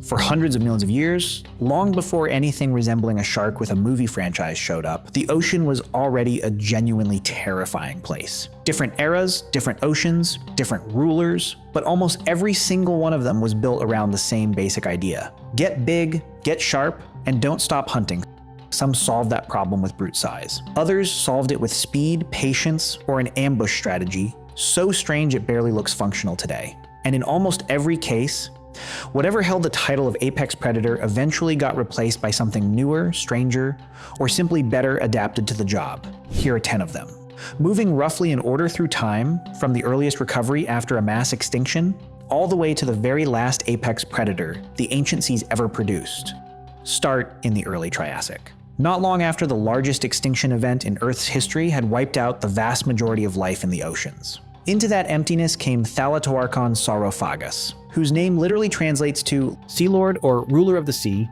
For hundreds of millions of years, long before anything resembling a shark with a movie franchise showed up, the ocean was already a genuinely terrifying place. Different eras, different oceans, different rulers, but almost every single one of them was built around the same basic idea. Get big, get sharp, and don't stop hunting. Some solved that problem with brute size. Others solved it with speed, patience, or an ambush strategy so strange it barely looks functional today. And in almost every case, whatever held the title of apex predator eventually got replaced by something newer, stranger, or simply better adapted to the job. Here are 10 of them. Moving roughly in order through time, from the earliest recovery after a mass extinction, all the way to the very last apex predator the ancient seas ever produced. Start in the early Triassic. Not long after the largest extinction event in Earth's history had wiped out the vast majority of life in the oceans. Into that emptiness came Thalattoarchon saurophagis, whose name literally translates to Sea Lord or Ruler of the Sea.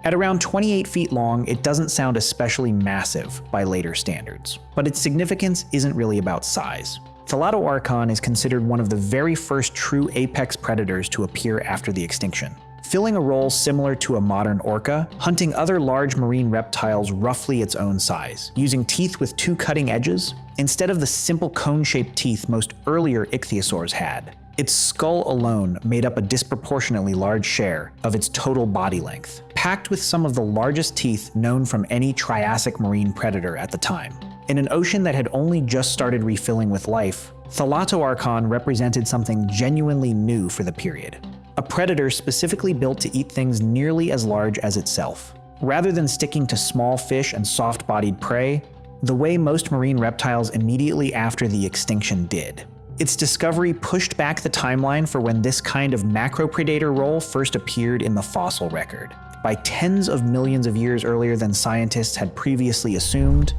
At around 28 feet long, it doesn't sound especially massive by later standards, but its significance isn't really about size. Thalattoarchon is considered one of the very first true apex predators to appear after the extinction, filling a role similar to a modern orca, hunting other large marine reptiles roughly its own size, using teeth with 2 cutting edges instead of the simple cone-shaped teeth most earlier ichthyosaurs had. Its skull alone made up a disproportionately large share of its total body length, packed with some of the largest teeth known from any Triassic marine predator at the time. In an ocean that had only just started refilling with life, Thalattoarchon represented something genuinely new for the period. A predator specifically built to eat things nearly as large as itself. Rather than sticking to small fish and soft-bodied prey, the way most marine reptiles immediately after the extinction did. Its discovery pushed back the timeline for when this kind of macropredator role first appeared in the fossil record, by tens of millions of years earlier than scientists had previously assumed.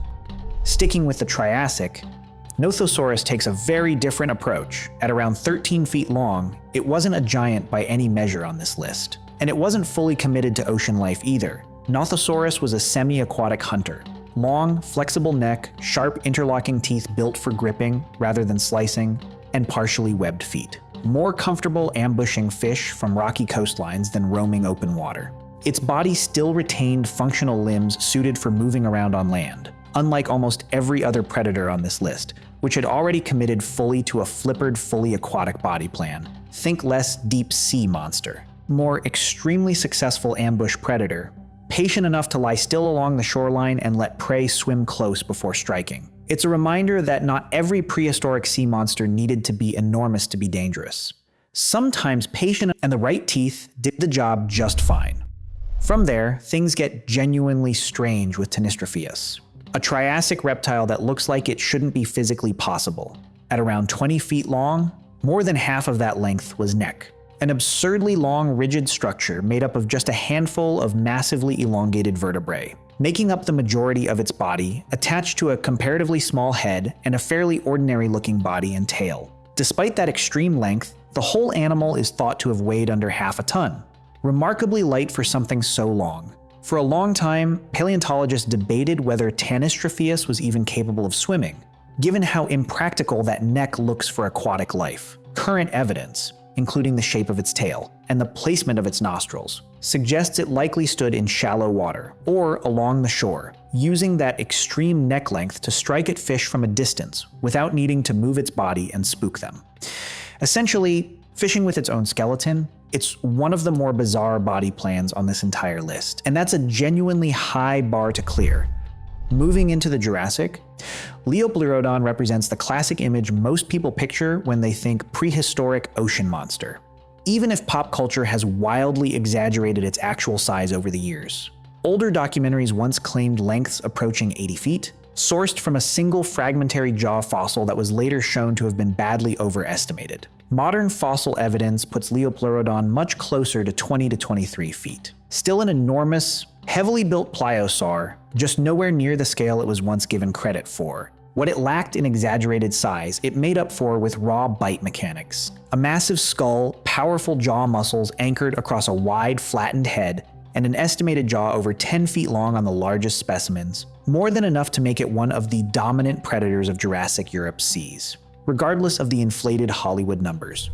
Sticking with the Triassic, Nothosaurus takes a very different approach. At around 13 feet long, it wasn't a giant by any measure on this list. And it wasn't fully committed to ocean life either. Nothosaurus was a semi-aquatic hunter. Long, flexible neck, sharp interlocking teeth built for gripping rather than slicing, and partially webbed feet. More comfortable ambushing fish from rocky coastlines than roaming open water. Its body still retained functional limbs suited for moving around on land, unlike almost every other predator on this list, which had already committed fully to a flippered, fully aquatic body plan. Think less deep sea monster. More extremely successful ambush predator, patient enough to lie still along the shoreline and let prey swim close before striking. It's a reminder that not every prehistoric sea monster needed to be enormous to be dangerous. Sometimes patient and the right teeth did the job just fine. From there, things get genuinely strange with Tanystropheus, a Triassic reptile that looks like it shouldn't be physically possible. At around 20 feet long, more than half of that length was neck. An absurdly long, rigid structure made up of just a handful of massively elongated vertebrae, making up the majority of its body, attached to a comparatively small head and a fairly ordinary-looking body and tail. Despite that extreme length, the whole animal is thought to have weighed under half a ton. Remarkably light for something so long. For a long time, paleontologists debated whether Tanystropheus was even capable of swimming, given how impractical that neck looks for aquatic life. Current evidence, including the shape of its tail and the placement of its nostrils, suggests it likely stood in shallow water or along the shore, using that extreme neck length to strike at fish from a distance without needing to move its body and spook them. Essentially, fishing with its own skeleton, it's one of the more bizarre body plans on this entire list, and that's a genuinely high bar to clear. Moving into the Jurassic, Liopleurodon represents the classic image most people picture when they think prehistoric ocean monster, even if pop culture has wildly exaggerated its actual size over the years. Older documentaries once claimed lengths approaching 80 feet, sourced from a single fragmentary jaw fossil that was later shown to have been badly overestimated. Modern fossil evidence puts Liopleurodon much closer to 20 to 23 feet. Still an enormous, heavily built pliosaur, just nowhere near the scale it was once given credit for. What it lacked in exaggerated size, it made up for with raw bite mechanics. A massive skull, powerful jaw muscles anchored across a wide, flattened head, and an estimated jaw over 10 feet long on the largest specimens, more than enough to make it one of the dominant predators of Jurassic Europe's seas, regardless of the inflated Hollywood numbers.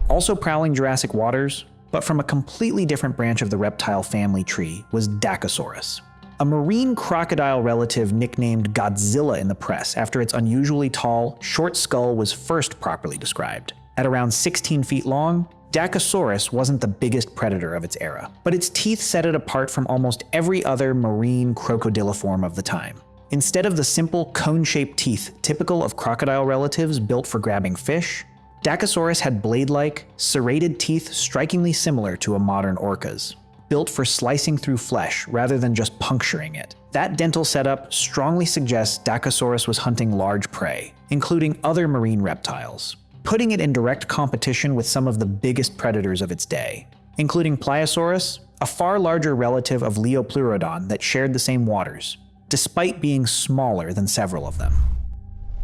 Also prowling Jurassic waters, but from a completely different branch of the reptile family tree was Dakosaurus, a marine crocodile relative nicknamed Godzilla in the press after its unusually tall, short skull was first properly described. At around 16 feet long, Dakosaurus wasn't the biggest predator of its era, but its teeth set it apart from almost every other marine crocodiliform of the time. Instead of the simple cone-shaped teeth typical of crocodile relatives built for grabbing fish, Dakosaurus had blade-like, serrated teeth strikingly similar to a modern orca's, built for slicing through flesh rather than just puncturing it. That dental setup strongly suggests Dakosaurus was hunting large prey, including other marine reptiles, putting it in direct competition with some of the biggest predators of its day, including Pliosaurus, a far larger relative of Liopleurodon that shared the same waters, despite being smaller than several of them.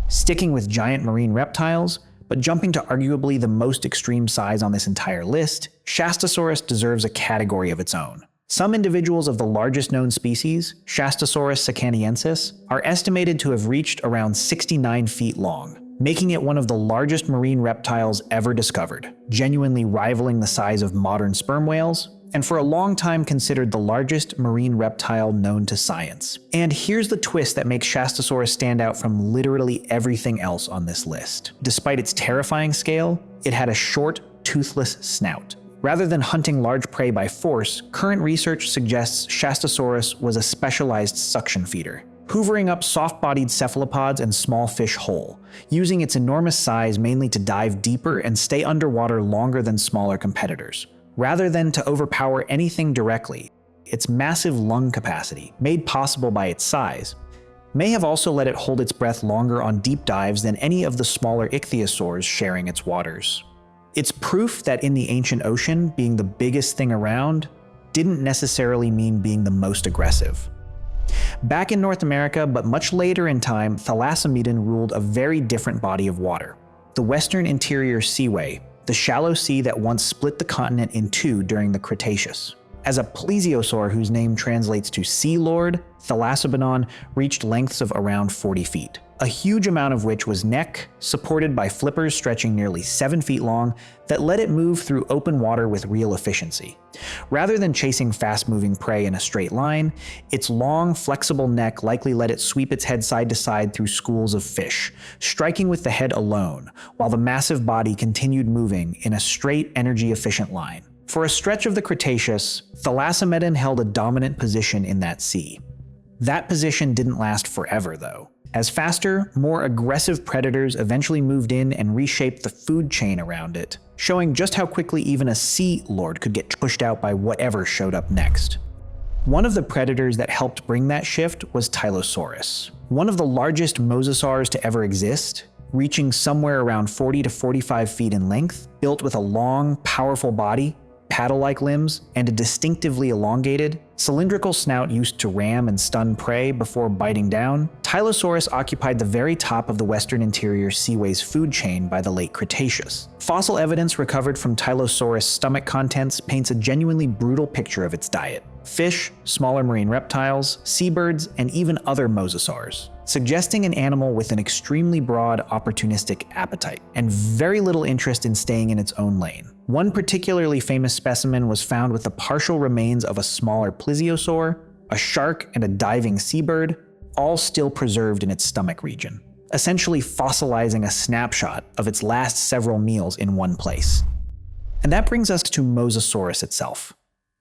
Sticking with giant marine reptiles, but jumping to arguably the most extreme size on this entire list, Shastasaurus deserves a category of its own. Some individuals of the largest known species, Shastasaurus sacaniensis, are estimated to have reached around 69 feet long, making it one of the largest marine reptiles ever discovered, genuinely rivaling the size of modern sperm whales, and for a long time considered the largest marine reptile known to science. And here's the twist that makes Shastasaurus stand out from literally everything else on this list. Despite its terrifying scale, it had a short, toothless snout. Rather than hunting large prey by force, current research suggests Shastasaurus was a specialized suction feeder, hoovering up soft-bodied cephalopods and small fish whole, using its enormous size mainly to dive deeper and stay underwater longer than smaller competitors. Rather than to overpower anything directly, its massive lung capacity, made possible by its size, may have also let it hold its breath longer on deep dives than any of the smaller ichthyosaurs sharing its waters. It's proof that in the ancient ocean, being the biggest thing around didn't necessarily mean being the most aggressive. Back in North America, but much later in time, Thalassomedon ruled a very different body of water, the Western Interior Seaway, the shallow sea that once split the continent in two during the Cretaceous. As a plesiosaur whose name translates to Sea Lord, Thalassomedon reached lengths of around 40 feet, a huge amount of which was neck, supported by flippers stretching nearly 7 feet long that let it move through open water with real efficiency. Rather than chasing fast-moving prey in a straight line, its long, flexible neck likely let it sweep its head side to side through schools of fish, striking with the head alone, while the massive body continued moving in a straight, energy-efficient line. For a stretch of the Cretaceous, Thalassomedon held a dominant position in that sea. That position didn't last forever, though, as faster, more aggressive predators eventually moved in and reshaped the food chain around it, showing just how quickly even a sea lord could get pushed out by whatever showed up next. One of the predators that helped bring that shift was Tylosaurus, one of the largest mosasaurs to ever exist, reaching somewhere around 40 to 45 feet in length, built with a long, powerful body, paddle-like limbs, and a distinctively elongated, cylindrical snout used to ram and stun prey before biting down, Tylosaurus occupied the very top of the Western Interior Seaway's food chain by the late Cretaceous. Fossil evidence recovered from Tylosaurus' stomach contents paints a genuinely brutal picture of its diet: fish, smaller marine reptiles, seabirds, and even other mosasaurs, suggesting an animal with an extremely broad opportunistic appetite, and very little interest in staying in its own lane. One particularly famous specimen was found with the partial remains of a smaller plesiosaur, a shark, and a diving seabird, all still preserved in its stomach region, essentially fossilizing a snapshot of its last several meals in one place. And that brings us to Mosasaurus itself.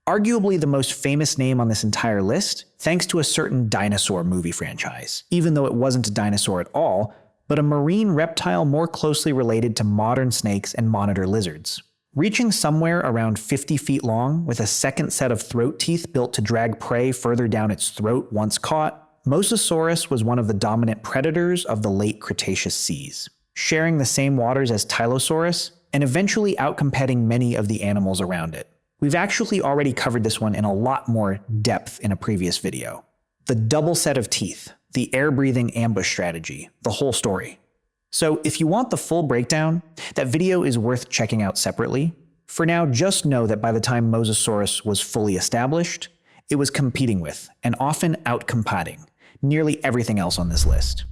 Arguably the most famous name on this entire list, thanks to a certain dinosaur movie franchise, even though it wasn't a dinosaur at all, but a marine reptile more closely related to modern snakes and monitor lizards. Reaching somewhere around 50 feet long, with a second set of throat teeth built to drag prey further down its throat once caught, Mosasaurus was one of the dominant predators of the late Cretaceous seas, sharing the same waters as Tylosaurus, and eventually outcompeting many of the animals around it. We've actually already covered this one in a lot more depth in a previous video. The double set of teeth, the air-breathing ambush strategy, the whole story. So if you want the full breakdown, that video is worth checking out separately. For now, just know that by the time Mosasaurus was fully established, it was competing with, and often outcompeting, nearly everything else on this list.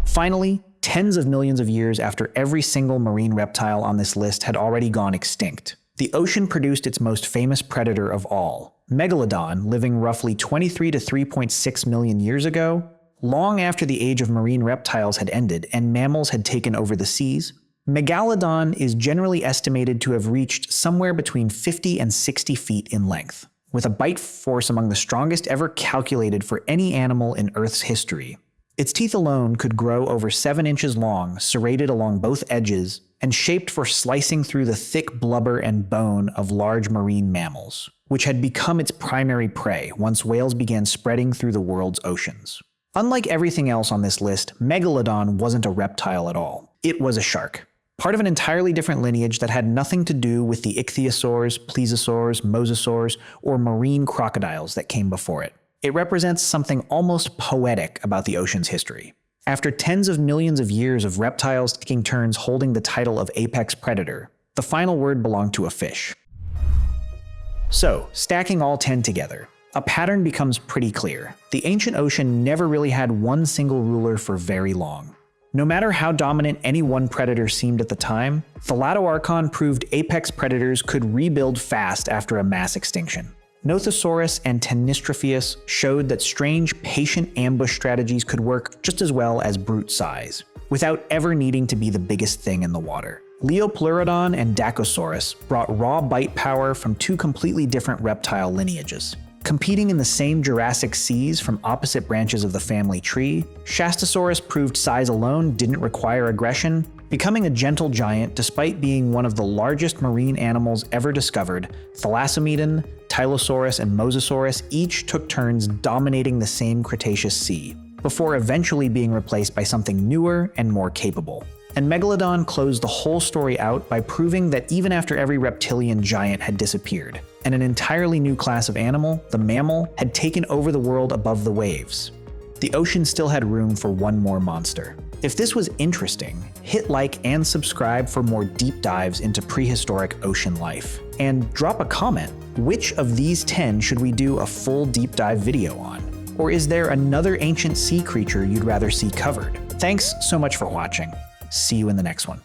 Finally, tens of millions of years after every single marine reptile on this list had already gone extinct, The ocean produced its most famous predator of all, Megalodon, living roughly 23 to 3.6 million years ago, long after the age of marine reptiles had ended and mammals had taken over the seas. Megalodon is generally estimated to have reached somewhere between 50 and 60 feet in length, with a bite force among the strongest ever calculated for any animal in Earth's history. Its teeth alone could grow over 7 inches long, serrated along both edges, and shaped for slicing through the thick blubber and bone of large marine mammals, which had become its primary prey once whales began spreading through the world's oceans. Unlike everything else on this list, Megalodon wasn't a reptile at all. It was a shark. Part of an entirely different lineage that had nothing to do with the ichthyosaurs, plesiosaurs, mosasaurs, or marine crocodiles that came before it. It represents something almost poetic about the ocean's history. After tens of millions of years of reptiles taking turns holding the title of apex predator, the final word belonged to a fish. So, stacking all 10 together, a pattern becomes pretty clear. The ancient ocean never really had one single ruler for very long. No matter how dominant any one predator seemed at the time, Thalattoarchon proved apex predators could rebuild fast after a mass extinction. Nothosaurus and Tanystropheus showed that strange, patient ambush strategies could work just as well as brute size, without ever needing to be the biggest thing in the water. Liopleurodon and Dakosaurus brought raw bite power from 2 completely different reptile lineages. Competing in the same Jurassic seas from opposite branches of the family tree, Shastasaurus proved size alone didn't require aggression, becoming a gentle giant despite being one of the largest marine animals ever discovered. Thalassomedon, Tylosaurus, and Mosasaurus each took turns dominating the same Cretaceous sea, before eventually being replaced by something newer and more capable. And Megalodon closed the whole story out by proving that even after every reptilian giant had disappeared, and an entirely new class of animal, the mammal, had taken over the world above the waves, the ocean still had room for one more monster. If this was interesting, hit like and subscribe for more deep dives into prehistoric ocean life. And drop a comment. Which of these 10 should we do a full deep dive video on? Or is there another ancient sea creature you'd rather see covered? Thanks so much for watching. See you in the next one.